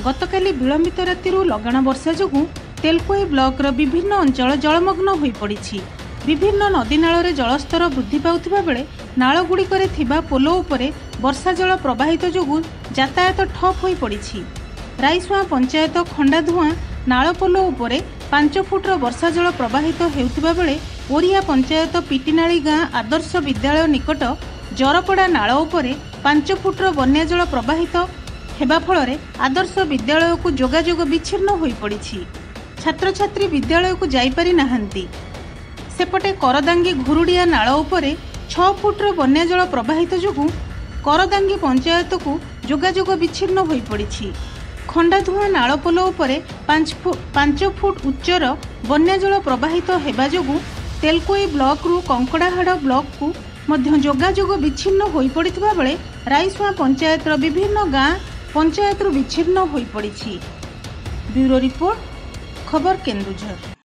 गतकाली विलंबित रातिरु लगाण वर्षा जोगु तेलकोई ब्लॉकर विभिन्न अंचल जलमग्न हो पड़ी। विभिन्न नदी नाल जलस्तर वृद्धि पाउथिबा बेले नालगुड़िकरे थिबा पोलो उपरे वर्षा जल प्रवाहित जोगु यातायात ठप हो पड़ी। राईसुआ पंचायत खंडाधुआ नाल पोलो उपरे 5 फुट्र वर्षा जल प्रवाहित हेउथिबा बेले ओरिया पंचायत पिटिनाली गाँ आदर्श विद्यालय निकट जरपड़ा नाल उपरे 5 फुट्र बन्या जल प्रवाहित हेबा फଳରେ आदर्श विद्यालय को जोगाजोग विच्छिन्न हो पड़ी। छात्र छात्री विद्यालय को जाईपारी नाहांती। सेपटे करदांगी घुरुडिया नाल उपरे 6 फुट्र बन्या जल प्रवाहित जोगु करदांगी पंचायत को जोगाजोग विच्छिन्न हो पड़ी। खंडाधुआ नाल पोल उपरे 5 फुट उच्चर बन्या जल प्रवाहित हेबा जोगु तेलकोई ब्लॉक रु कंकड़ाहाड़ ब्लॉक को मध्य जोगाजोग विच्छिन्न हो पड़िथिबा बेले राईसुआ पंचायत विभिन्न गाँ पंचायत विच्छिन्न हो पड़ी। ब्यूरो रिपोर्ट, खबर केन्दुझर।